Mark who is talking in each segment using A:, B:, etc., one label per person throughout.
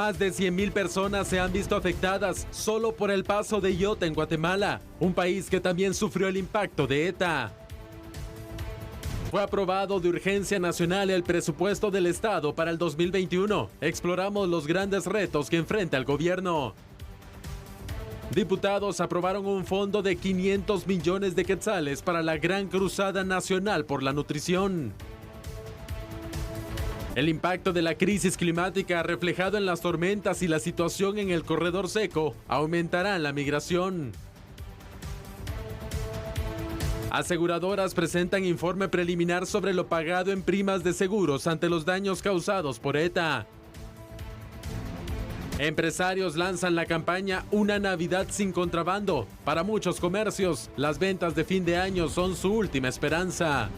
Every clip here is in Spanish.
A: Más de 100,000 personas se han visto afectadas solo por el paso de Iota en Guatemala, un país que también sufrió el impacto de ETA. Fue aprobado de urgencia nacional el presupuesto del Estado para el 2021. Exploramos los grandes retos que enfrenta el gobierno. Diputados aprobaron un fondo de 500 millones de quetzales para la Gran Cruzada Nacional por la Nutrición. El impacto de la crisis climática reflejado en las tormentas y la situación en el corredor seco aumentarán la migración. Aseguradoras presentan informe preliminar sobre lo pagado en primas de seguros ante los daños causados por ETA. Empresarios lanzan la campaña Una Navidad sin contrabando. Para muchos comercios, las ventas de fin de año son su última esperanza.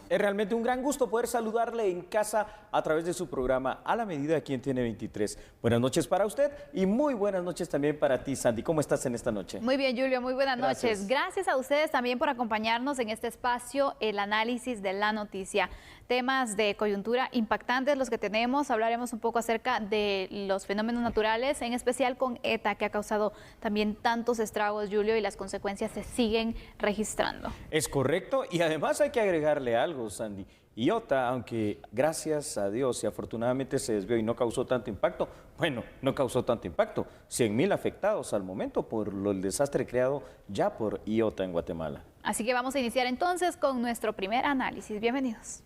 B: Es realmente un gran gusto poder saludarle en casa a través de su programa A la Medida, quien tiene 23. Buenas noches para usted y muy buenas noches también para ti, Sandy. ¿Cómo estás en esta noche?
C: Muy bien, Julio, muy buenas
B: Gracias.
C: noches. Gracias a ustedes también por acompañarnos en este espacio, el análisis de la noticia. Temas de coyuntura impactantes los que tenemos. Hablaremos un poco acerca de los fenómenos naturales, en especial con ETA, que ha causado también tantos estragos, Julio, y las consecuencias se siguen registrando.
B: Es correcto, y además hay que agregarle algo, Sandy. Iota, aunque gracias a Dios y afortunadamente se desvió y no causó tanto impacto, bueno, no causó tanto impacto, 100,000 afectados al momento por el desastre creado ya por Iota en Guatemala.
C: Así que vamos a iniciar entonces con nuestro primer análisis. Bienvenidos.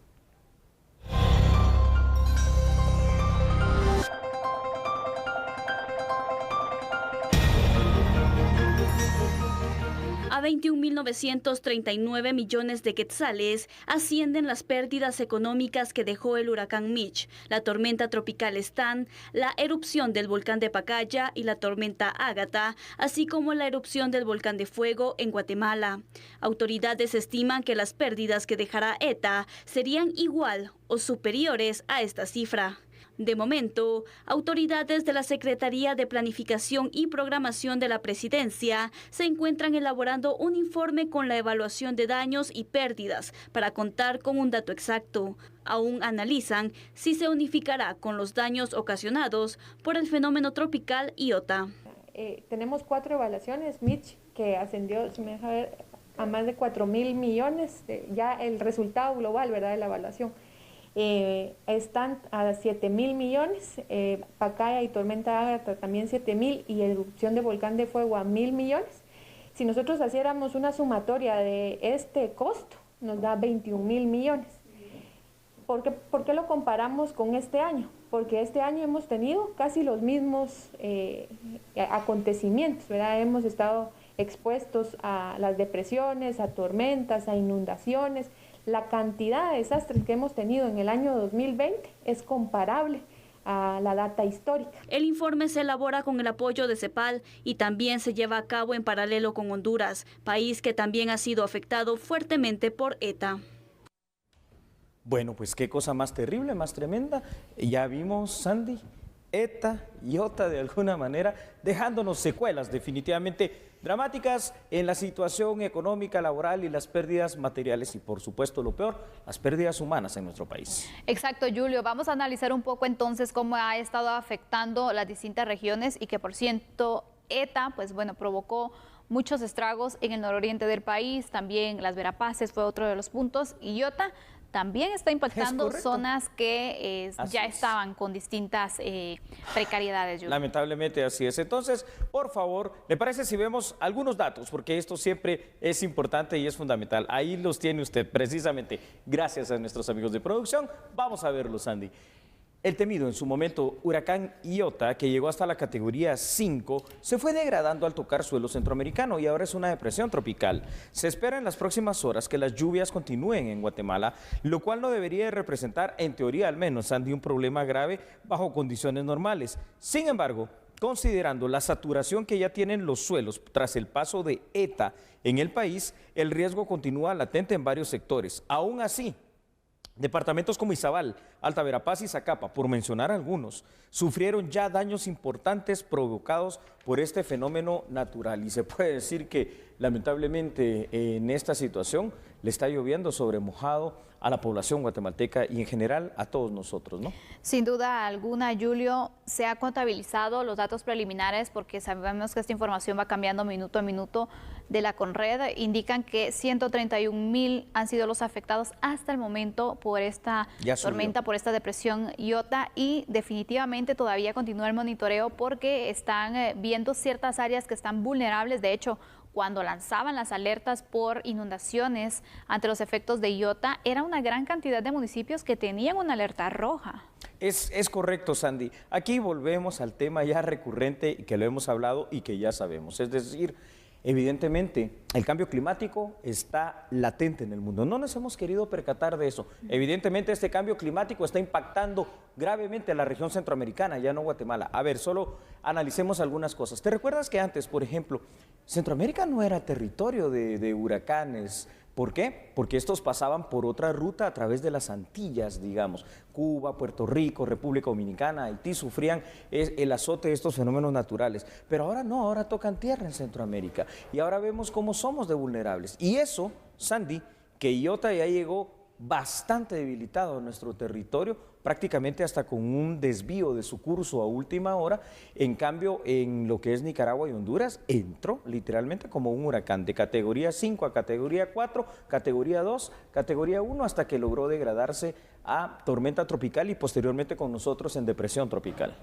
D: A 21.939 millones de quetzales ascienden las pérdidas económicas que dejó el huracán Mitch, la tormenta tropical Stan, la erupción del volcán de Pacaya y la tormenta Ágata, así como la erupción del volcán de Fuego en Guatemala. Autoridades estiman que las pérdidas que dejará ETA serían igual o superiores a esta cifra. De momento, autoridades de la Secretaría de Planificación y Programación de la Presidencia se encuentran elaborando un informe con la evaluación de daños y pérdidas para contar con un dato exacto. Aún analizan si se unificará con los daños ocasionados por el fenómeno tropical Iota.
E: Tenemos 4 evaluaciones, Mitch, que ascendió, si me deja ver, a más de 4,000 millones, ya el resultado global, ¿verdad?, de la evaluación. Están a 7,000 millones, Pacaya y tormenta Ágata también 7,000 y erupción de volcán de Fuego a 1,000 millones. Si nosotros haciéramos una sumatoria de este costo, nos da 21,000 millones. ¿Por qué lo comparamos con este año? Porque este año hemos tenido casi los mismos acontecimientos, ¿verdad? Hemos estado expuestos a las depresiones, a tormentas, a inundaciones. La cantidad de desastres que hemos tenido en el año 2020 es comparable a la data histórica.
D: El informe se elabora con el apoyo de CEPAL y también se lleva a cabo en paralelo con Honduras, país que también ha sido afectado fuertemente por ETA.
B: Bueno, pues qué cosa más terrible, más tremenda. Ya vimos, Sandy, ETA, Iota de alguna manera, dejándonos secuelas definitivamente dramáticas en la situación económica, laboral y las pérdidas materiales y, por supuesto, lo peor, las pérdidas humanas en nuestro país.
C: Exacto, Julio. Vamos a analizar un poco entonces cómo ha estado afectando las distintas regiones y que, por cierto, ETA, pues bueno, provocó muchos estragos en el nororiente del país, también Las Verapaces fue otro de los puntos, y Iota también está impactando zonas que ya estaban con distintas precariedades. Julio.
B: Lamentablemente así es. Entonces, por favor, ¿le parece si vemos algunos datos? Porque esto siempre es importante y es fundamental. Ahí los tiene usted, precisamente, gracias a nuestros amigos de producción. Vamos a verlos, Sandy. El temido en su momento huracán Iota, que llegó hasta la categoría 5, se fue degradando al tocar suelo centroamericano y ahora es una depresión tropical. Se espera en las próximas horas que las lluvias continúen en Guatemala, lo cual no debería representar, en teoría al menos, Sandy, un problema grave bajo condiciones normales. Sin embargo, considerando la saturación que ya tienen los suelos tras el paso de ETA en el país, el riesgo continúa latente en varios sectores. Aún así, departamentos como Izabal, Alta Verapaz y Zacapa, por mencionar algunos, sufrieron ya daños importantes provocados por este fenómeno natural. Y se puede decir que lamentablemente en esta situación le está lloviendo sobre mojado a la población guatemalteca y en general a todos nosotros, ¿no?
C: Sin duda alguna, Julio, se ha contabilizado los datos preliminares porque sabemos que esta información va cambiando minuto a minuto de la Conred. Indican que 131,000 han sido los afectados hasta el momento por esta tormenta, por esta depresión Iota, y definitivamente todavía continúa el monitoreo porque están viendo ciertas áreas que están vulnerables. De hecho, cuando lanzaban las alertas por inundaciones ante los efectos de Iota, era una gran cantidad de municipios que tenían una alerta roja.
B: Es correcto, Sandy. Aquí volvemos al tema ya recurrente y que lo hemos hablado y que ya sabemos. Es decir, evidentemente, el cambio climático está latente en el mundo. No nos hemos querido percatar de eso. Evidentemente, este cambio climático está impactando gravemente a la región centroamericana, ya no Guatemala. A ver, solo analicemos algunas cosas. ¿Te recuerdas que antes, por ejemplo, Centroamérica no era territorio de huracanes? ¿Por qué? Porque estos pasaban por otra ruta a través de las Antillas, digamos. Cuba, Puerto Rico, República Dominicana, Haití sufrían el azote de estos fenómenos naturales. Pero ahora no, ahora tocan tierra en Centroamérica. Y ahora vemos cómo somos de vulnerables. Y eso, Sandy, que Iota ya llegó bastante debilitado en nuestro territorio, prácticamente hasta con un desvío de su curso a última hora. En cambio, en lo que es Nicaragua y Honduras, entró literalmente como un huracán de categoría 5 a categoría 4, categoría 2, categoría 1, hasta que logró degradarse a tormenta tropical y posteriormente con nosotros en depresión tropical.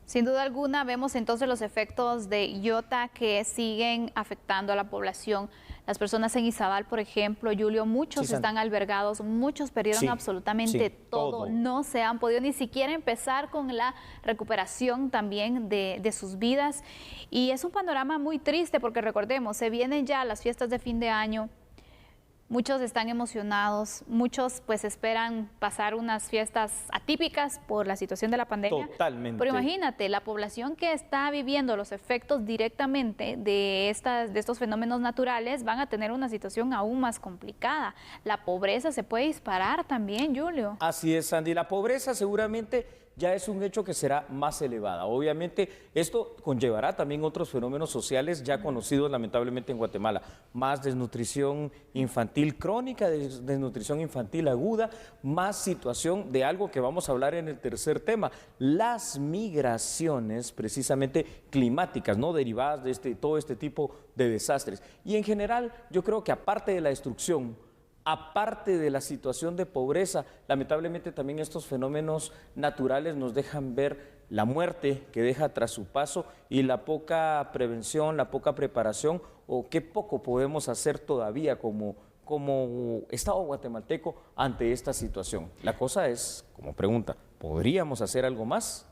C: Sin duda alguna, vemos entonces los efectos de Iota que siguen afectando a la población. Las personas en Izabal, por ejemplo, Julio, muchos están albergados, muchos perdieron absolutamente todo. No se han podido ni siquiera empezar con la recuperación también de sus vidas. Y es un panorama muy triste porque recordemos, se vienen ya las fiestas de fin de año. Muchos están emocionados, muchos pues esperan pasar unas fiestas atípicas por la situación de la pandemia.
B: Totalmente.
C: Pero imagínate, la población que está viviendo los efectos directamente de estos fenómenos naturales van a tener una situación aún más complicada. La pobreza se puede disparar también, Julio.
B: Así es, Sandy. La pobreza seguramente ya es un hecho que será más elevada. Obviamente, esto conllevará también otros fenómenos sociales ya conocidos lamentablemente en Guatemala. Más desnutrición infantil crónica, desnutrición infantil aguda, más situación de algo que vamos a hablar en el tercer tema, las migraciones precisamente climáticas, ¿no? Derivadas de todo este tipo de desastres. Y en general, yo creo que aparte de la destrucción, aparte de la situación de pobreza, lamentablemente también estos fenómenos naturales nos dejan ver la muerte que deja tras su paso y la poca prevención, la poca preparación o qué poco podemos hacer todavía como Estado guatemalteco ante esta situación. La cosa es, como pregunta, ¿podríamos hacer algo más?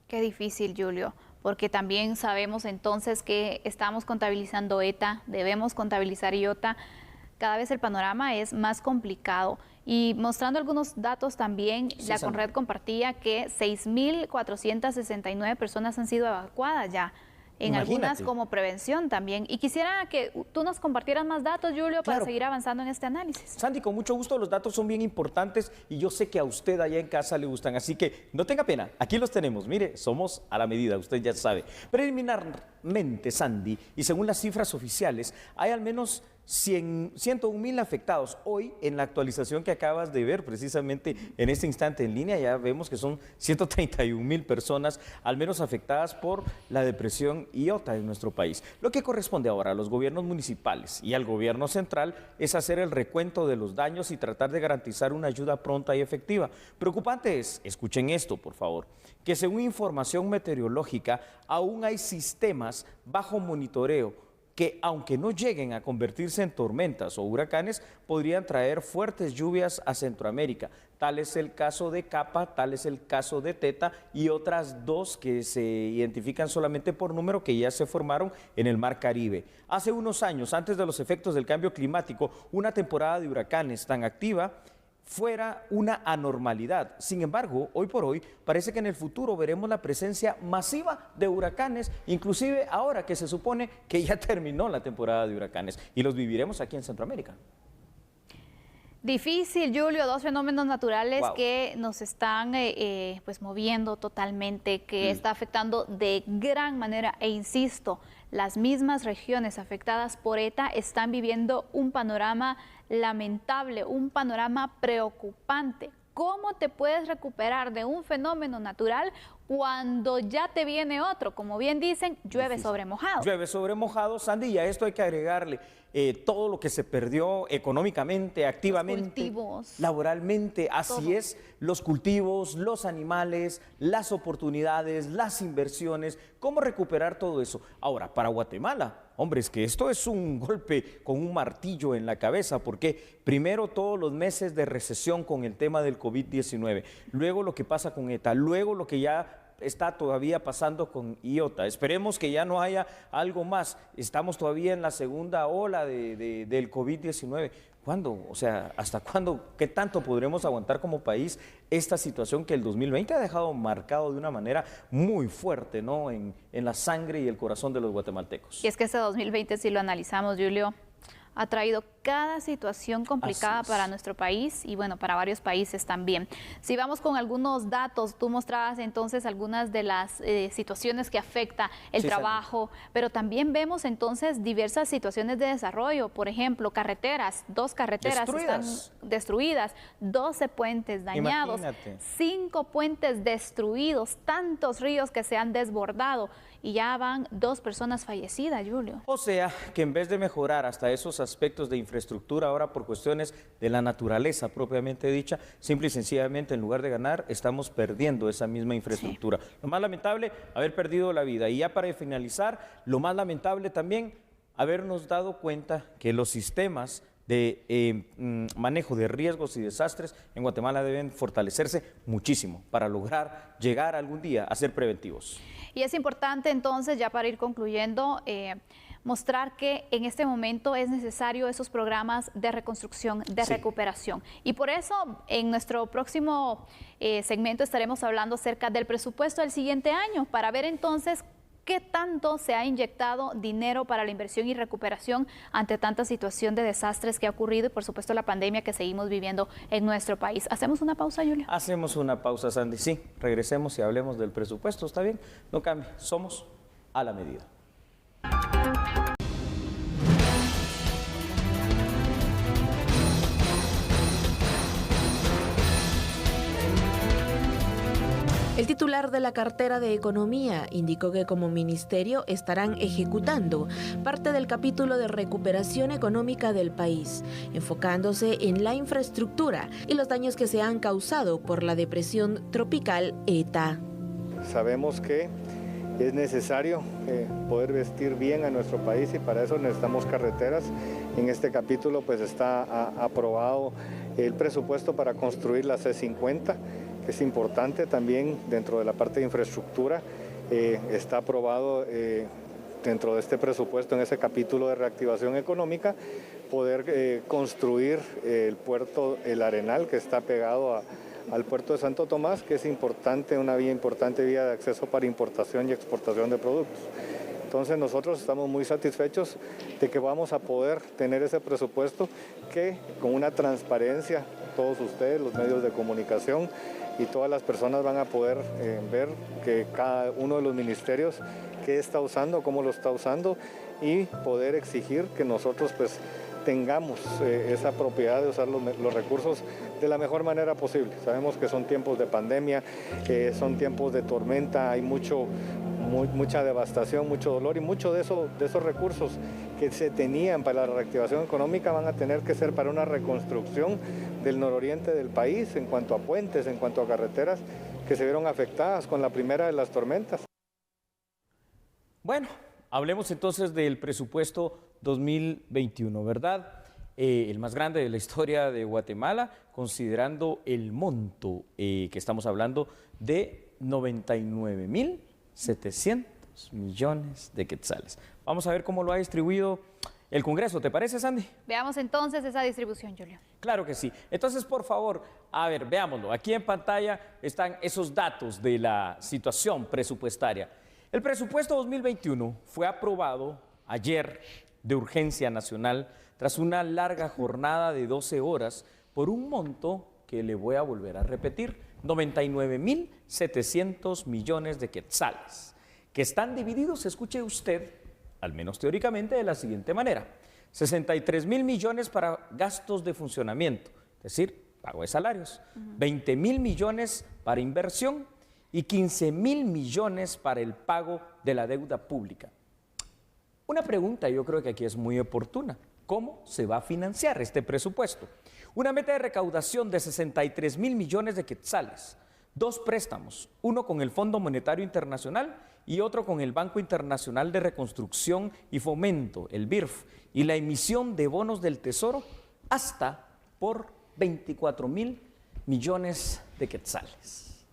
C: Qué difícil, Julio, porque también sabemos entonces que estamos contabilizando ETA, debemos contabilizar Iota. Cada vez el panorama es más complicado. Y mostrando algunos datos también, la Conred compartía que 6,469 personas han sido evacuadas ya, en algunas como prevención también. Y quisiera que tú nos compartieras más datos, Julio, para seguir avanzando en este análisis.
B: Sandy, con mucho gusto, los datos son bien importantes y yo sé que a usted allá en casa le gustan, así que no tenga pena, aquí los tenemos. Mire, somos a la medida, usted ya sabe. Preliminarmente, Sandy, y según las cifras oficiales, hay al menos 101,000 afectados. Hoy, en la actualización que acabas de ver precisamente en este instante en línea, ya vemos que son 131,000 personas al menos afectadas por la depresión Iota en nuestro país. Lo que corresponde ahora a los gobiernos municipales y al gobierno central es hacer el recuento de los daños y tratar de garantizar una ayuda pronta y efectiva. Preocupante es, escuchen esto por favor, que según información meteorológica aún hay sistemas bajo monitoreo que aunque no lleguen a convertirse en tormentas o huracanes, podrían traer fuertes lluvias a Centroamérica. Tal es el caso de Capa, tal es el caso de Teta y otras dos que se identifican solamente por número que ya se formaron en el Mar Caribe. Hace unos años, antes de los efectos del cambio climático, una temporada de huracanes tan activa fuera una anormalidad. Sin embargo, hoy por hoy, parece que en el futuro veremos la presencia masiva de huracanes, inclusive ahora que se supone que ya terminó la temporada de huracanes y los viviremos aquí en Centroamérica.
C: Difícil, Julio, dos fenómenos naturales
B: Wow.
C: que nos están pues moviendo totalmente, que está afectando de gran manera e insisto, las mismas regiones afectadas por ETA están viviendo un panorama lamentable, un panorama preocupante. ¿Cómo te puedes recuperar de un fenómeno natural cuando ya te viene otro? Como bien dicen, llueve sobre mojado.
B: Llueve sobre mojado, Sandy, y a esto hay que agregarle todo lo que se perdió económicamente, activamente,
C: cultivos,
B: laboralmente, así
C: todo.
B: es, los cultivos, los animales, las oportunidades, las inversiones, ¿cómo recuperar todo eso? Ahora, para Guatemala, hombre, es que esto es un golpe con un martillo en la cabeza, porque primero todos los meses de recesión con el tema del COVID-19, luego lo que pasa con ETA, luego lo que ya está todavía pasando con IOTA. Esperemos que ya no haya algo más. Estamos todavía en la segunda ola del COVID-19. ¿Cuándo? O sea, ¿hasta cuándo? ¿Qué tanto podremos aguantar como país esta situación que el 2020 ha dejado marcado de una manera muy fuerte, ¿no? En la sangre y el corazón de los guatemaltecos.
C: Y es que este 2020, si lo analizamos, Julio, ha traído cada situación complicada para nuestro país y bueno, para varios países también. Si vamos con algunos datos, tú mostrabas entonces algunas de las situaciones que afecta el trabajo, pero también vemos entonces diversas situaciones de desarrollo, por ejemplo, carreteras, 2 carreteras están destruidas, 12 puentes dañados,
B: Imagínate.
C: 5 puentes destruidos, tantos ríos que se han desbordado y ya van 2 personas fallecidas, Julio.
B: O sea, que en vez de mejorar hasta esos aspectos de infraestructura, ahora por cuestiones de la naturaleza propiamente dicha, simple y sencillamente en lugar de ganar, estamos perdiendo esa misma infraestructura. Sí. Lo más lamentable, haber perdido la vida. Y ya para finalizar, lo más lamentable también, habernos dado cuenta que los sistemas de manejo de riesgos y desastres en Guatemala deben fortalecerse muchísimo para lograr llegar algún día a ser preventivos.
C: Y es importante entonces, ya para ir concluyendo, mostrar que en este momento es necesario esos programas de reconstrucción, de recuperación. Y por eso en nuestro próximo segmento estaremos hablando acerca del presupuesto del siguiente año, para ver entonces qué tanto se ha inyectado dinero para la inversión y recuperación ante tanta situación de desastres que ha ocurrido y por supuesto la pandemia que seguimos viviendo en nuestro país. ¿Hacemos una pausa, Julia?
B: Hacemos una pausa, Sandy. Sí, regresemos y hablemos del presupuesto, ¿está bien? No cambie, somos a la medida.
F: El titular de la cartera de Economía indicó que como ministerio estarán ejecutando parte del capítulo de recuperación económica del país, enfocándose en la infraestructura y los daños que se han causado por la depresión tropical ETA.
G: Sabemos que es necesario poder vestir bien a nuestro país y para eso necesitamos carreteras. En este capítulo pues está aprobado el presupuesto para construir la C50, que es importante también dentro de la parte de infraestructura. Está aprobado dentro de este presupuesto, en ese capítulo de reactivación económica, poder construir el puerto El Arenal, que está pegado al puerto de Santo Tomás, que es importante, una importante vía de acceso para importación y exportación de productos. Entonces nosotros estamos muy satisfechos de que vamos a poder tener ese presupuesto que con una transparencia, todos ustedes, los medios de comunicación y todas las personas van a poder ver que cada uno de los ministerios qué está usando, cómo lo está usando y poder exigir que nosotros pues tengamos esa propiedad de usar los recursos de la mejor manera posible. Sabemos que son tiempos de pandemia, son tiempos de tormenta, hay mucha devastación, mucho dolor y mucho de esos recursos que se tenían para la reactivación económica van a tener que ser para una reconstrucción del nororiente del país en cuanto a puentes, en cuanto a carreteras que se vieron afectadas con la primera de las tormentas.
B: Bueno, hablemos entonces del presupuesto 2021, ¿verdad? El más grande de la historia de Guatemala, considerando el monto que estamos hablando de 99.700 millones de quetzales. Vamos a ver cómo lo ha distribuido el Congreso, ¿te parece, Sandy?
C: Veamos entonces esa distribución, Julio.
B: Claro que sí. Entonces, por favor, a ver, veámoslo. Aquí en pantalla están esos datos de la situación presupuestaria. El presupuesto 2021 fue aprobado ayer de urgencia nacional tras una larga jornada de 12 horas por un monto que le voy a volver a repetir, 99.700 millones de quetzales, que están divididos, escuche usted, al menos teóricamente, de la siguiente manera: 63.000 millones para gastos de funcionamiento, es decir, pago de salarios, 20.000 millones para inversión y 15.000 millones para el pago de la deuda pública. Una pregunta yo creo que aquí es muy oportuna: ¿cómo se va a financiar este presupuesto? Una meta de recaudación de 63.000 millones de quetzales, 2 préstamos, uno con el Fondo Monetario Internacional y otro con el Banco Internacional de Reconstrucción y Fomento, el BIRF, y la emisión de bonos del Tesoro hasta por 24.000 millones de quetzales.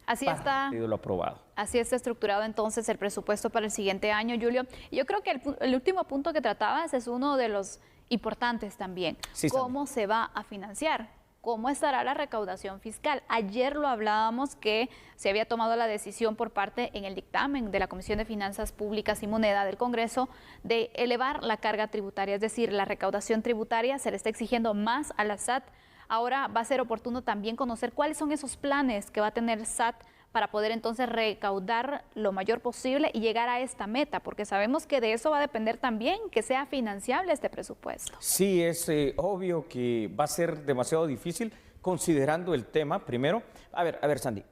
C: Así está.
B: Lo aprobado.
C: Así está estructurado entonces el presupuesto para el siguiente año, Julio. Yo creo que el último punto que tratabas es uno de los importantes también.
B: Sí,
C: ¿cómo se va a financiar? ¿Cómo estará la recaudación fiscal? Ayer lo hablábamos que se había tomado la decisión por parte en el dictamen de la Comisión de Finanzas Públicas y Moneda del Congreso de elevar la carga tributaria, es decir, la recaudación tributaria se le está exigiendo más a la SAT. Ahora va a ser oportuno también conocer cuáles son esos planes que va a tener SAT para poder entonces recaudar lo mayor posible y llegar a esta meta, porque sabemos que de eso va a depender también que sea financiable este presupuesto.
B: Sí, es obvio que va a ser demasiado difícil considerando el tema. Primero, a ver, Sandy,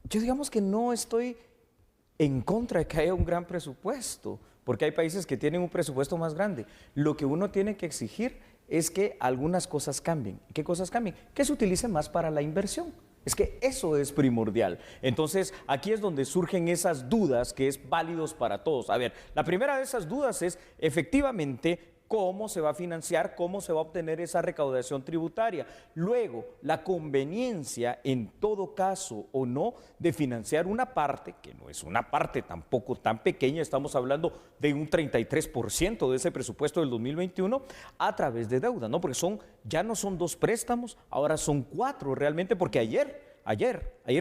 B: yo digamos que no estoy en contra de que haya un gran presupuesto, porque hay países que tienen un presupuesto más grande. Lo que uno tiene que exigir es que algunas cosas cambien. ¿Qué cosas cambien? Que se utilice más para la inversión. Es que eso es primordial. Entonces, aquí es donde surgen esas dudas que es válidos para todos. A ver, la primera de esas dudas es, efectivamente, cómo se va a financiar, cómo se va a obtener esa recaudación tributaria. Luego, la conveniencia, en todo caso o no, de financiar una parte, que no es una parte tampoco tan pequeña, estamos hablando de un 33% de ese presupuesto del 2021, a través de deuda, ¿no? Porque ya no son 2 préstamos, ahora son 4 realmente, porque ayer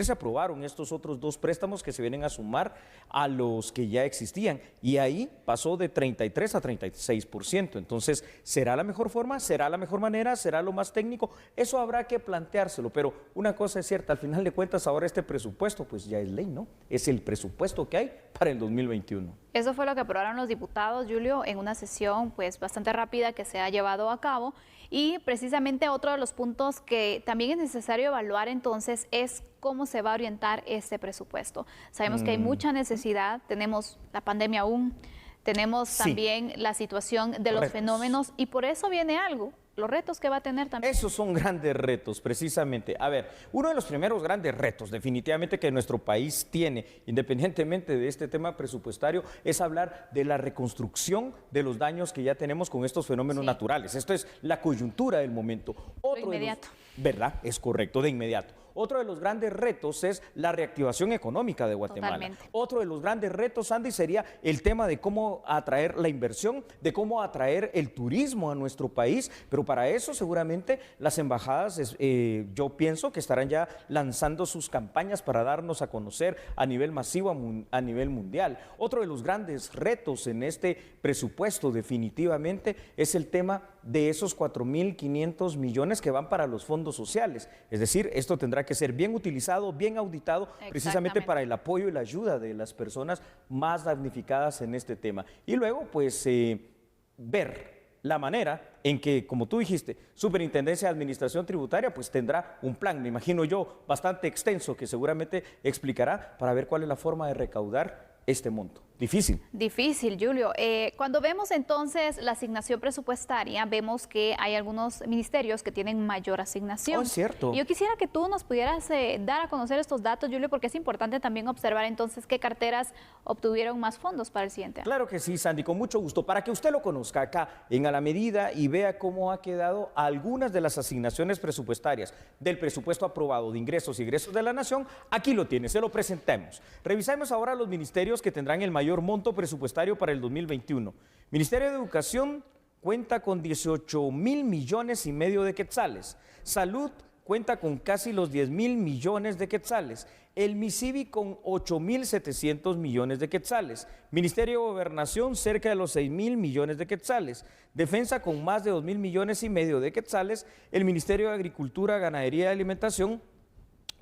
B: se aprobaron estos otros 2 préstamos que se vienen a sumar a los que ya existían, y ahí pasó de 33 a 36%. Entonces, ¿será la mejor forma? ¿Será la mejor manera? ¿Será lo más técnico? Eso habrá que planteárselo, pero una cosa es cierta, al final de cuentas ahora este presupuesto pues ya es ley, ¿no? Es el presupuesto que hay para el 2021.
C: Eso fue lo que aprobaron los diputados, Julio, en una sesión pues bastante rápida que se ha llevado a cabo. Y precisamente otro de los puntos que también es necesario evaluar entonces es cómo se va a orientar este presupuesto. Sabemos que hay mucha necesidad, tenemos la pandemia aún, tenemos también la situación de los fenómenos, y por eso viene algo, los retos que va a tener también.
B: Esos son grandes retos, precisamente. A ver, uno de los primeros grandes retos definitivamente que nuestro país tiene, independientemente de este tema presupuestario, es hablar de la reconstrucción de los daños que ya tenemos con estos fenómenos naturales. Esto es la coyuntura del momento.
C: Otro de inmediato.
B: ¿Verdad? Es correcto, de inmediato. Otro de los grandes retos es la reactivación económica de Guatemala.
C: Totalmente.
B: Otro de los grandes retos, Andy, sería el tema de cómo atraer la inversión, de cómo atraer el turismo a nuestro país, pero para eso seguramente las embajadas, yo pienso que estarán ya lanzando sus campañas para darnos a conocer a nivel masivo, a nivel mundial. Otro de los grandes retos en este presupuesto definitivamente es el tema de esos 4.500 millones que van para los fondos sociales. Es decir, esto tendrá que ser bien utilizado, bien auditado, precisamente para el apoyo y la ayuda de las personas más damnificadas en este tema. Y luego, pues, ver la manera en que, como tú dijiste, Superintendencia de Administración Tributaria, pues tendrá un plan, me imagino yo, bastante extenso, que seguramente explicará para ver cuál es la forma de recaudar este monto. Difícil.
C: Difícil, Julio. Cuando vemos entonces la asignación presupuestaria, vemos que hay algunos ministerios que tienen mayor asignación.
B: Es cierto.
C: Y yo quisiera que tú nos pudieras dar a conocer estos datos, Julio, porque es importante también observar entonces qué carteras obtuvieron más fondos para el siguiente año.
B: Claro que sí, Sandy, con mucho gusto. Para que usted lo conozca acá en A la Medida y vea cómo ha quedado algunas de las asignaciones presupuestarias del presupuesto aprobado de ingresos y egresos de la Nación, aquí lo tiene, se lo presentamos. Revisemos ahora los ministerios que tendrán el mayor monto presupuestario para el 2021. Ministerio de Educación cuenta con 18.500 millones de quetzales. Salud, cuenta con casi los 10.000 millones de quetzales. El MISIBI con 8.700 millones de quetzales. Ministerio de Gobernación cerca de los 6.000 millones de quetzales. Defensa con más de 2.500 millones de quetzales. El Ministerio de Agricultura, Ganadería y Alimentación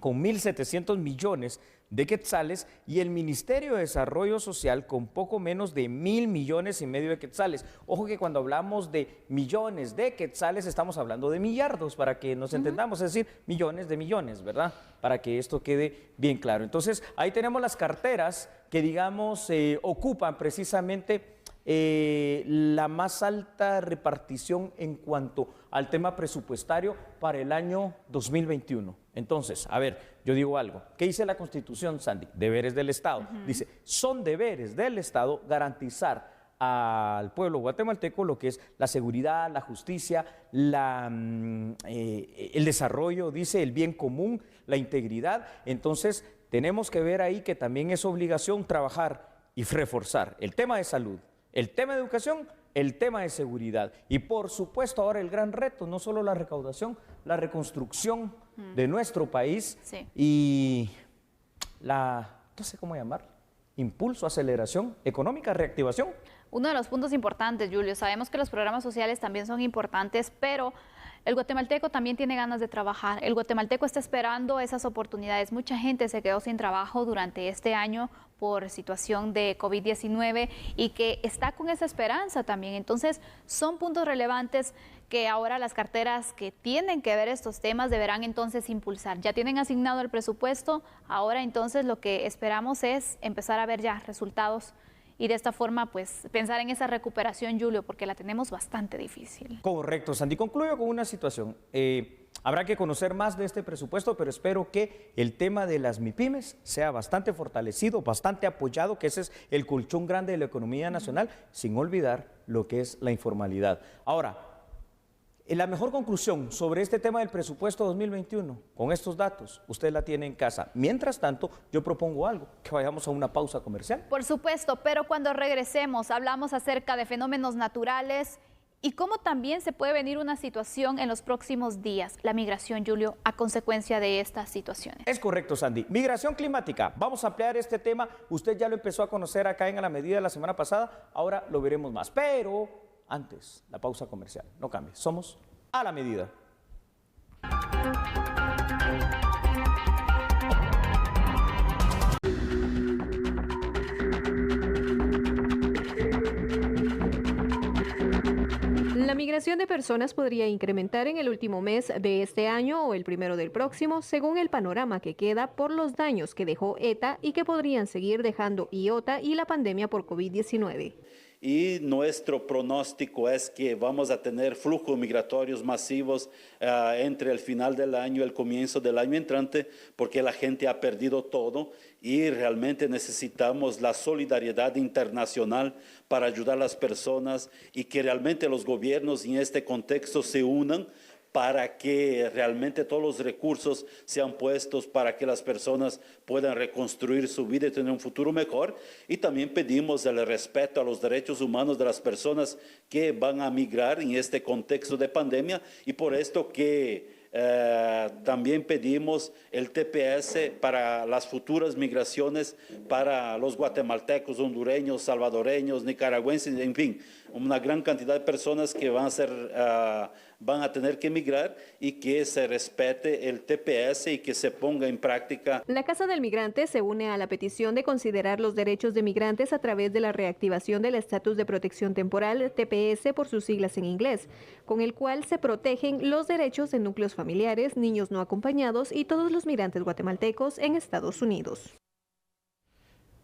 B: con 1.700 millones de quetzales y el Ministerio de Desarrollo Social con poco menos de 1.000 millones de quetzales. Ojo que cuando hablamos de millones de quetzales estamos hablando de millardos, para que nos entendamos, es decir, millones de millones, ¿verdad? Para que esto quede bien claro. Entonces, ahí tenemos las carteras que, digamos, ocupan precisamente la más alta repartición en cuanto al tema presupuestario para el año 2021. Entonces, a ver, yo digo algo. ¿Qué dice la Constitución, Sandy? Deberes del Estado. Dice, son deberes del Estado garantizar al pueblo guatemalteco lo que es la seguridad, la justicia, el desarrollo, dice, el bien común, la integridad. Entonces, tenemos que ver ahí que también es obligación trabajar y reforzar el tema de salud, el tema de educación, el tema de seguridad y por supuesto ahora el gran reto, no solo la recaudación, la reconstrucción de nuestro país y no sé cómo llamar, impulso, aceleración económica, reactivación.
C: Uno de los puntos importantes, Julio, sabemos que los programas sociales también son importantes, pero el guatemalteco también tiene ganas de trabajar. El guatemalteco está esperando esas oportunidades. Mucha gente se quedó sin trabajo durante este año por situación de COVID-19 y que está con esa esperanza también. Entonces, son puntos relevantes que ahora las carteras que tienen que ver estos temas deberán entonces impulsar. Ya tienen asignado el presupuesto, ahora entonces lo que esperamos es empezar a ver ya resultados y de esta forma, pues, pensar en esa recuperación, Julio, porque la tenemos bastante difícil.
B: Correcto, Sandy. Concluyo con una situación. Habrá que conocer más de este presupuesto, pero espero que el tema de las MIPYMES sea bastante fortalecido, bastante apoyado, que ese es el colchón grande de la economía nacional, sin olvidar lo que es la informalidad. Ahora, la mejor conclusión sobre este tema del presupuesto 2021, con estos datos, usted la tiene en casa. Mientras tanto, yo propongo algo, que vayamos a una pausa comercial.
C: Por supuesto, pero cuando regresemos hablamos acerca de fenómenos naturales y cómo también se puede venir una situación en los próximos días, la migración, Julio, a consecuencia de estas situaciones.
B: Es correcto, Sandy. Migración climática. Vamos a ampliar este tema. Usted ya lo empezó a conocer acá en A la Medida la semana pasada, ahora lo veremos más. Pero antes, la pausa comercial. No cambie, somos A la Medida.
H: La migración de personas podría incrementar en el último mes de este año o el primero del próximo, según el panorama que queda por los daños que dejó ETA y que podrían seguir dejando IOTA y la pandemia por COVID-19.
I: Y nuestro pronóstico es que vamos a tener flujos migratorios masivos entre el final del año y el comienzo del año entrante, porque la gente ha perdido todo y realmente necesitamos la solidaridad internacional para ayudar a las personas y que realmente los gobiernos en este contexto se unan para que realmente todos los recursos sean puestos para que las personas puedan reconstruir su vida y tener un futuro mejor. Y también pedimos el respeto a los derechos humanos de las personas que van a migrar en este contexto de pandemia y por esto que también pedimos el TPS para las futuras migraciones para los guatemaltecos, hondureños, salvadoreños, nicaragüenses, en fin, una gran cantidad de personas que van a tener que emigrar y que se respete el TPS y que se ponga en práctica.
H: La Casa del Migrante se une a la petición de considerar los derechos de migrantes a través de la reactivación del estatus de protección temporal, TPS por sus siglas en inglés, con el cual se protegen los derechos de núcleos familiares, niños no acompañados y todos los migrantes guatemaltecos en Estados Unidos.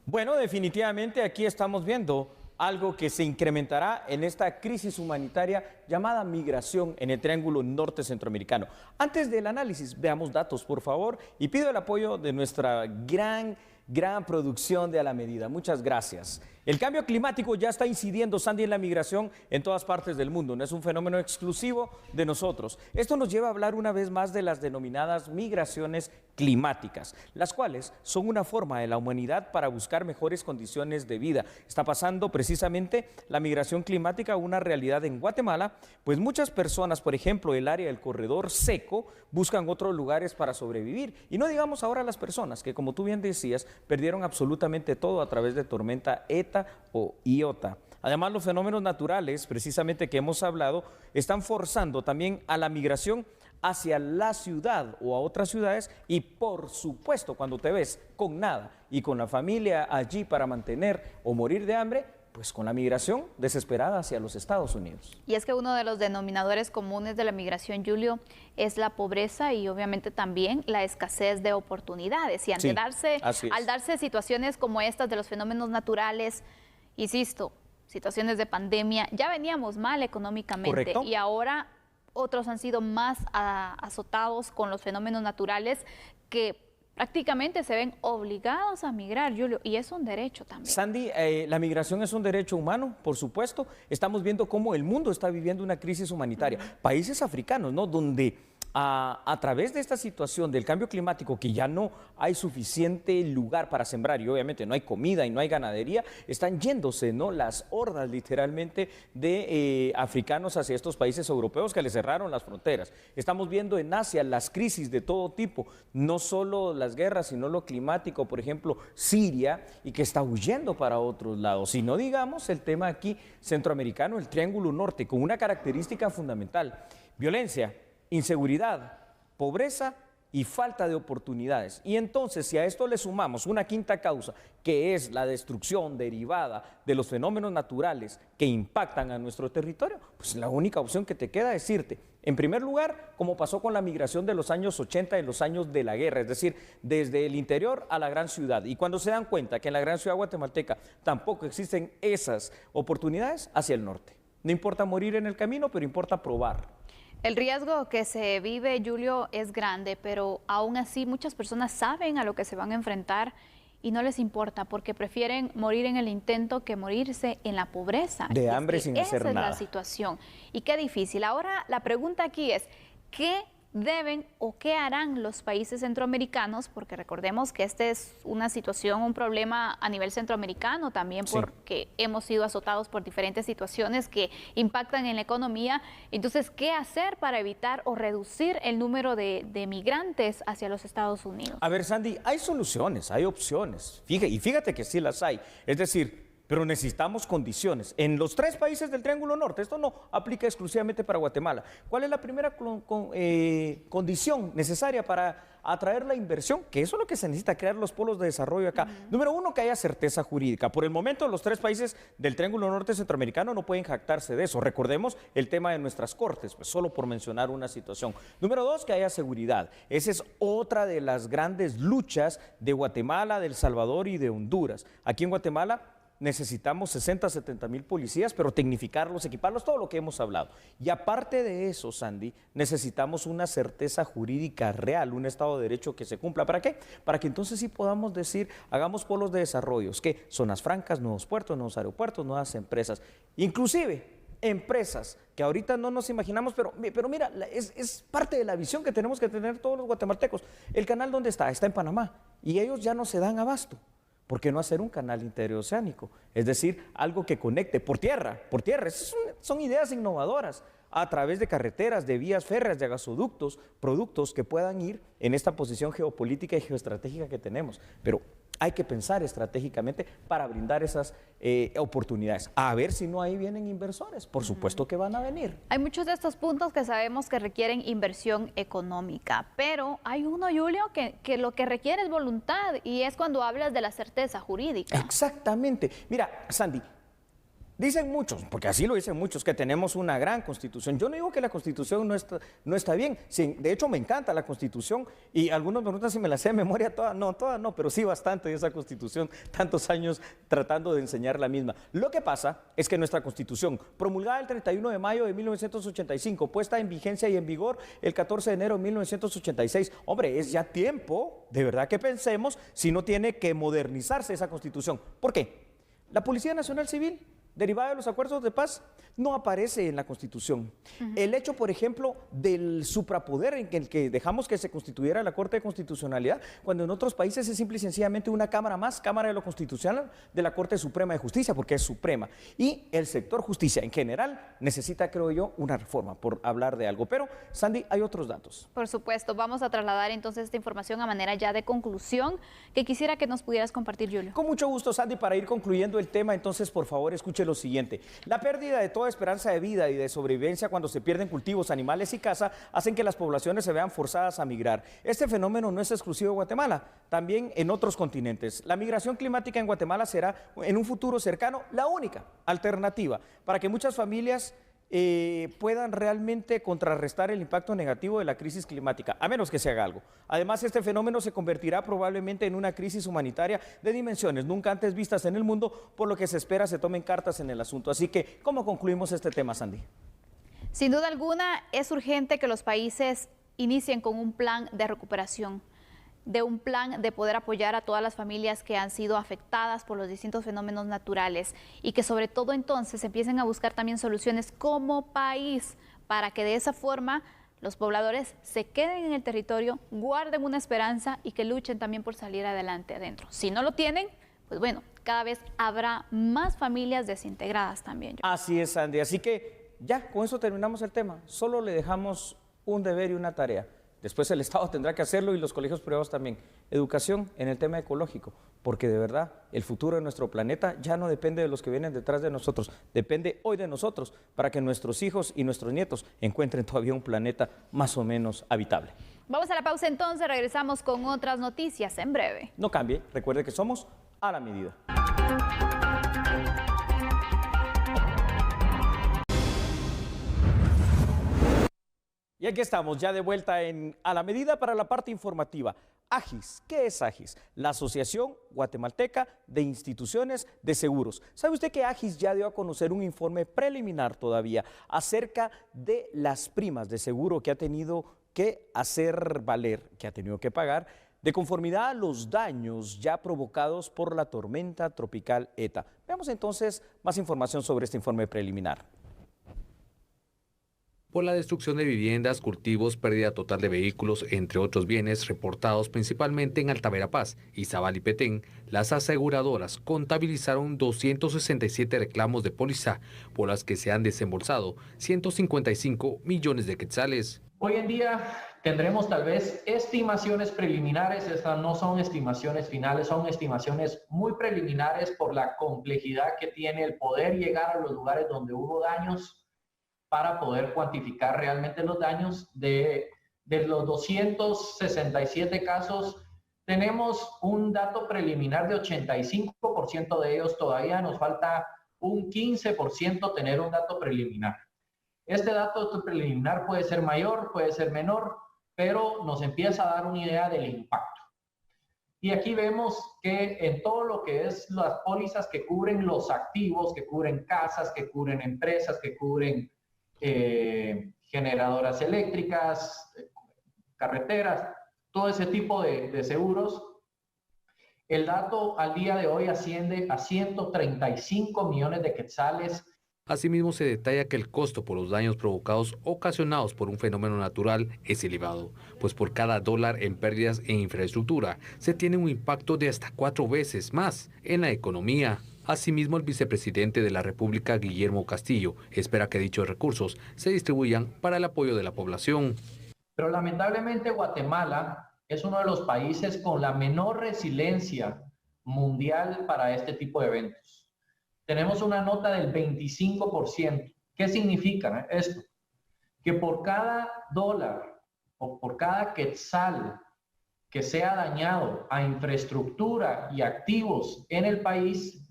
B: Bueno, definitivamente aquí estamos viendo algo que se incrementará en esta crisis humanitaria llamada migración en el Triángulo Norte Centroamericano. Antes del análisis, veamos datos, por favor, y pido el apoyo de nuestra gran producción de A la Medida. Muchas gracias. El cambio climático ya está incidiendo, Sandy, en la migración en todas partes del mundo. No es un fenómeno exclusivo de nosotros. Esto nos lleva a hablar una vez más de las denominadas migraciones climáticas, las cuales son una forma de la humanidad para buscar mejores condiciones de vida. Está pasando precisamente la migración climática una realidad en Guatemala, pues muchas personas, por ejemplo, el área del corredor seco, buscan otros lugares para sobrevivir. Y no digamos ahora las personas que, como tú bien decías, perdieron absolutamente todo a través de tormenta ETA o IOTA. Además, los fenómenos naturales, precisamente que hemos hablado, están forzando también a la migración hacia la ciudad o a otras ciudades y, por supuesto, cuando te ves con nada y con la familia allí para mantener o morir de hambre, pues con la migración desesperada hacia los Estados Unidos.
C: Y es que uno de los denominadores comunes de la migración, Julio, es la pobreza y obviamente también la escasez de oportunidades. Y al darse situaciones como estas de los fenómenos naturales, insisto, situaciones de pandemia, ya veníamos mal económicamente.
B: Correcto.
C: Y ahora otros han sido más azotados con los fenómenos naturales que prácticamente se ven obligados a migrar, Julio, y es un derecho también.
B: Sandy, la migración es un derecho humano, por supuesto. Estamos viendo cómo el mundo está viviendo una crisis humanitaria. Países africanos, ¿no?, donde a través de esta situación del cambio climático, que ya no hay suficiente lugar para sembrar y obviamente no hay comida y no hay ganadería, están yéndose, ¿no?, las hordas literalmente de africanos hacia estos países europeos que les cerraron las fronteras. Estamos viendo en Asia las crisis de todo tipo, no solo las guerras, sino lo climático, por ejemplo, Siria, y que está huyendo para otros lados. Y no digamos el tema aquí centroamericano, el Triángulo Norte, con una característica fundamental: violencia, inseguridad, pobreza y falta de oportunidades. Y entonces, si a esto le sumamos una quinta causa, que es la destrucción derivada de los fenómenos naturales que impactan a nuestro territorio, pues la única opción que te queda es irte. En primer lugar, como pasó con la migración de los años 80 y los años de la guerra, es decir, desde el interior a la gran ciudad. Y cuando se dan cuenta que en la gran ciudad guatemalteca tampoco existen esas oportunidades, hacia el norte. No importa morir en el camino, pero importa probar.
C: El riesgo que se vive, Julio, es grande, pero aún así muchas personas saben a lo que se van a enfrentar y no les importa porque prefieren morir en el intento que morirse en la pobreza.
B: De hambre sin hacer nada.
C: Esa es la situación. Y qué difícil. Ahora la pregunta aquí es, ¿qué deben o qué harán los países centroamericanos? Porque recordemos que esta es una situación, un problema a nivel centroamericano también, porque hemos sido azotados por diferentes situaciones que impactan en la economía. Entonces, ¿qué hacer para evitar o reducir el número de migrantes hacia los Estados Unidos?
B: A ver, Sandy, hay soluciones, hay opciones. Y fíjate que sí las hay. Es decir, pero necesitamos condiciones. En los 3 países del Triángulo Norte, esto no aplica exclusivamente para Guatemala. ¿Cuál es la primera condición necesaria para atraer la inversión? Que eso es lo que se necesita, crear los polos de desarrollo acá. Número 1, que haya certeza jurídica. Por el momento, los 3 países del Triángulo Norte centroamericano no pueden jactarse de eso. Recordemos el tema de nuestras cortes, pues solo por mencionar una situación. Número 2, que haya seguridad. Esa es otra de las grandes luchas de Guatemala, de El Salvador y de Honduras. Aquí en Guatemala necesitamos 60, 70 mil policías, pero tecnificarlos, equiparlos, todo lo que hemos hablado. Y aparte de eso, Sandy, necesitamos una certeza jurídica real, un Estado de Derecho que se cumpla. ¿Para qué? Para que entonces sí podamos decir, hagamos polos de desarrollo, que zonas francas, nuevos puertos, nuevos aeropuertos, nuevas empresas, inclusive empresas que ahorita no nos imaginamos, pero mira, es parte de la visión que tenemos que tener todos los guatemaltecos. El canal, ¿dónde está? Está en Panamá, y ellos ya no se dan abasto. ¿Por qué no hacer un canal interoceánico? Es decir, algo que conecte por tierra. Son ideas innovadoras a través de carreteras, de vías férreas, de gasoductos, productos que puedan ir en esta posición geopolítica y geoestratégica que tenemos. Pero hay que pensar estratégicamente para brindar esas oportunidades. A ver si no ahí vienen inversores. Por supuesto que van a venir.
C: Hay muchos de estos puntos que sabemos que requieren inversión económica, pero hay uno, Julio, que lo que requiere es voluntad, y es cuando hablas de la certeza jurídica.
B: Exactamente. Mira, Sandy, dicen muchos, porque así lo dicen muchos, que tenemos una gran Constitución. Yo no digo que la Constitución no está bien. Sí, de hecho, me encanta la Constitución, y algunos me preguntan si me la sé de memoria toda. No, pero sí bastante de esa Constitución, tantos años tratando de enseñar la misma. Lo que pasa es que nuestra Constitución, promulgada el 31 de mayo de 1985, puesta en vigencia y en vigor el 14 de enero de 1986, hombre, es ya tiempo, de verdad, que pensemos si no tiene que modernizarse esa Constitución. ¿Por qué? La Policía Nacional Civil derivada de los acuerdos de paz no aparece en la Constitución. El hecho, por ejemplo, del suprapoder en el que dejamos que se constituyera la Corte de Constitucionalidad, cuando en otros países es simple y sencillamente una cámara más, Cámara de lo Constitucional de la Corte Suprema de Justicia, porque es suprema. Y el sector justicia en general necesita, creo yo, una reforma, por hablar de algo. Pero, Sandy, hay otros datos.
C: Por supuesto, vamos a trasladar entonces esta información a manera ya de conclusión, que quisiera que nos pudieras compartir, Julio.
B: Con mucho gusto, Sandy, para ir concluyendo el tema, entonces, por favor, escuche lo siguiente. La pérdida de toda esperanza de vida y de sobrevivencia cuando se pierden cultivos, animales y casa hacen que las poblaciones se vean forzadas a migrar. Este fenómeno no es exclusivo de Guatemala, también en otros continentes. La migración climática en Guatemala será en un futuro cercano la única alternativa para que muchas familias puedan realmente contrarrestar el impacto negativo de la crisis climática, a menos que se haga algo. Además, este fenómeno se convertirá probablemente en una crisis humanitaria de dimensiones nunca antes vistas en el mundo, por lo que se espera se tomen cartas en el asunto. Así que, ¿cómo concluimos este tema, Sandy?
C: Sin duda alguna, es urgente que los países inicien con un plan de recuperación, de un plan de poder apoyar a todas las familias que han sido afectadas por los distintos fenómenos naturales y que sobre todo entonces empiecen a buscar también soluciones como país para que de esa forma los pobladores se queden en el territorio, guarden una esperanza y que luchen también por salir adelante adentro. Si no lo tienen, pues bueno, cada vez habrá más familias desintegradas también.
B: Así es, Sandy. Así que ya, con eso terminamos el tema. Solo le dejamos un deber y una tarea. Después el Estado tendrá que hacerlo y los colegios privados también. Educación en el tema ecológico, porque de verdad el futuro de nuestro planeta ya no depende de los que vienen detrás de nosotros, depende hoy de nosotros para que nuestros hijos y nuestros nietos encuentren todavía un planeta más o menos habitable.
C: Vamos a la pausa entonces, regresamos con otras noticias en breve.
B: No cambie, recuerde que somos a la medida. Y aquí estamos, ya de vuelta a la medida para la parte informativa. AGIS, ¿qué es AGIS? La Asociación Guatemalteca de Instituciones de Seguros. ¿Sabe usted que AGIS ya dio a conocer un informe preliminar todavía acerca de las primas de seguro que ha tenido que hacer valer, que ha tenido que pagar, de conformidad a los daños ya provocados por la tormenta tropical ETA? Veamos entonces más información sobre este informe preliminar.
J: Por la destrucción de viviendas, cultivos, pérdida total de vehículos, entre otros bienes reportados principalmente en Alta Verapaz, Izabal y Petén, las aseguradoras contabilizaron 267 reclamos de póliza, por las que se han desembolsado 155 millones de quetzales.
K: Hoy en día tendremos tal vez estimaciones preliminares, estas no son estimaciones finales, son estimaciones muy preliminares por la complejidad que tiene el poder llegar a los lugares donde hubo daños, para poder cuantificar realmente los daños. De los 267 casos, tenemos un dato preliminar de 85% de ellos, todavía nos falta un 15% tener un dato preliminar. Este dato preliminar puede ser mayor, puede ser menor, pero nos empieza a dar una idea del impacto. Y aquí vemos que en todo lo que es las pólizas que cubren los activos, que cubren casas, que cubren empresas, que cubren generadoras eléctricas, carreteras, todo ese tipo de seguros, el dato al día de hoy asciende a 135 millones de quetzales.
J: Asimismo, se detalla que el costo por los daños provocados ocasionados por un fenómeno natural es elevado, pues por cada dólar en pérdidas en infraestructura se tiene un impacto de hasta 4 veces más en la economía. Asimismo, el vicepresidente de la República, Guillermo Castillo, espera que dichos recursos se distribuyan para el apoyo de la población.
K: Pero lamentablemente Guatemala es uno de los países con la menor resiliencia mundial para este tipo de eventos. Tenemos una nota del 25%. ¿Qué significa esto? Que por cada dólar o por cada quetzal que sea dañado a infraestructura y activos en el país,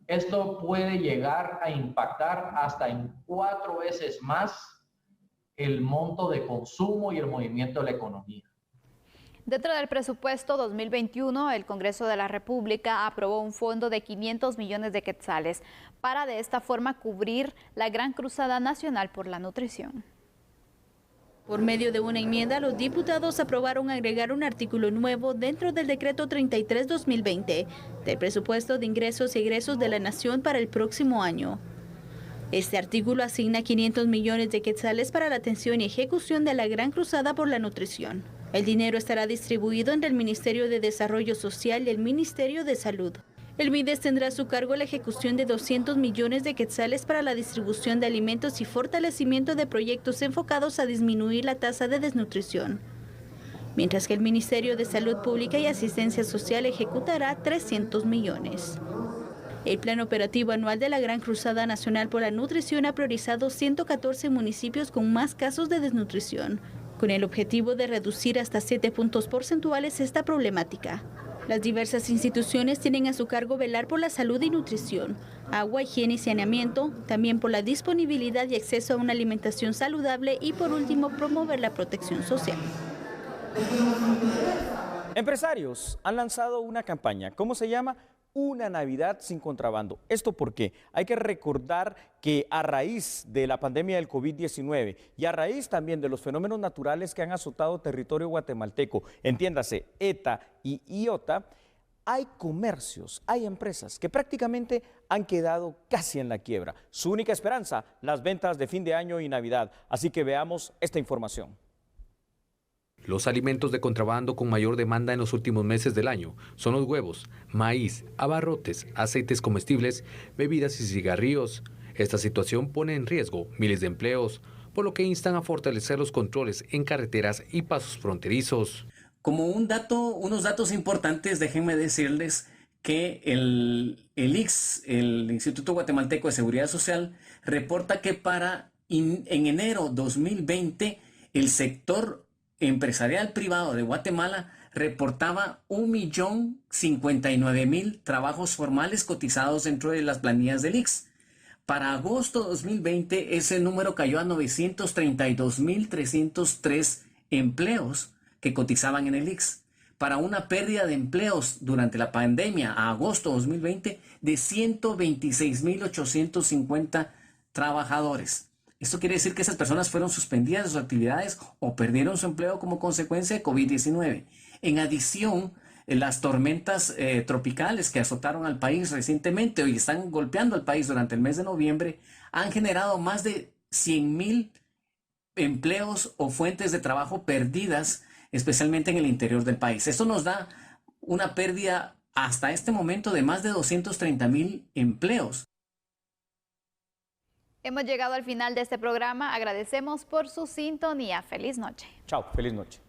K: esto puede llegar a impactar hasta en 4 veces más el monto de consumo y el movimiento de la economía.
C: Dentro del presupuesto 2021, el Congreso de la República aprobó un fondo de 500 millones de quetzales para de esta forma cubrir la gran cruzada nacional por la nutrición.
D: Por medio de una enmienda, los diputados aprobaron agregar un artículo nuevo dentro del decreto 33-2020 del presupuesto de ingresos y egresos de la Nación para el próximo año. Este artículo asigna 500 millones de quetzales para la atención y ejecución de la Gran Cruzada por la Nutrición. El dinero estará distribuido entre el Ministerio de Desarrollo Social y el Ministerio de Salud. El MIDES tendrá a su cargo la ejecución de 200 millones de quetzales para la distribución de alimentos y fortalecimiento de proyectos enfocados a disminuir la tasa de desnutrición, mientras que el Ministerio de Salud Pública y Asistencia Social ejecutará 300 millones. El Plan Operativo Anual de la Gran Cruzada Nacional por la Nutrición ha priorizado 114 municipios con más casos de desnutrición, con el objetivo de reducir hasta 7 puntos porcentuales esta problemática. Las diversas instituciones tienen a su cargo velar por la salud y nutrición, agua, higiene y saneamiento, también por la disponibilidad y acceso a una alimentación saludable y, por último, promover la protección social.
B: Empresarios han lanzado una campaña. ¿Cómo se llama? Una Navidad sin contrabando. ¿Esto por qué? Hay que recordar que a raíz de la pandemia del COVID-19 y a raíz también de los fenómenos naturales que han azotado territorio guatemalteco, entiéndase, ETA y IOTA, hay comercios, hay empresas que prácticamente han quedado casi en la quiebra. Su única esperanza, las ventas de fin de año y Navidad. Así que veamos esta información.
J: Los alimentos de contrabando con mayor demanda en los últimos meses del año son los huevos, maíz, abarrotes, aceites comestibles, bebidas y cigarrillos. Esta situación pone en riesgo miles de empleos, por lo que instan a fortalecer los controles en carreteras y pasos fronterizos.
L: Como unos datos importantes, déjenme decirles que el IGS, el Instituto Guatemalteco de Seguridad Social, reporta que en enero 2020 el sector empresarial privado de Guatemala reportaba 1.059.000 trabajos formales cotizados dentro de las planillas del IGS. Para agosto 2020 ese número cayó a 932.303 empleos que cotizaban en el IGS, para una pérdida de empleos durante la pandemia a agosto 2020 de 126.850 trabajadores. Esto quiere decir que esas personas fueron suspendidas de sus actividades o perdieron su empleo como consecuencia de COVID-19. En adición, las tormentas tropicales que azotaron al país recientemente y están golpeando al país durante el mes de noviembre han generado más de 100.000 empleos o fuentes de trabajo perdidas, especialmente en el interior del país. Esto nos da una pérdida hasta este momento de más de 230.000 empleos.
C: Hemos llegado al final de este programa. Agradecemos por su sintonía. Feliz noche.
B: Chao, feliz noche.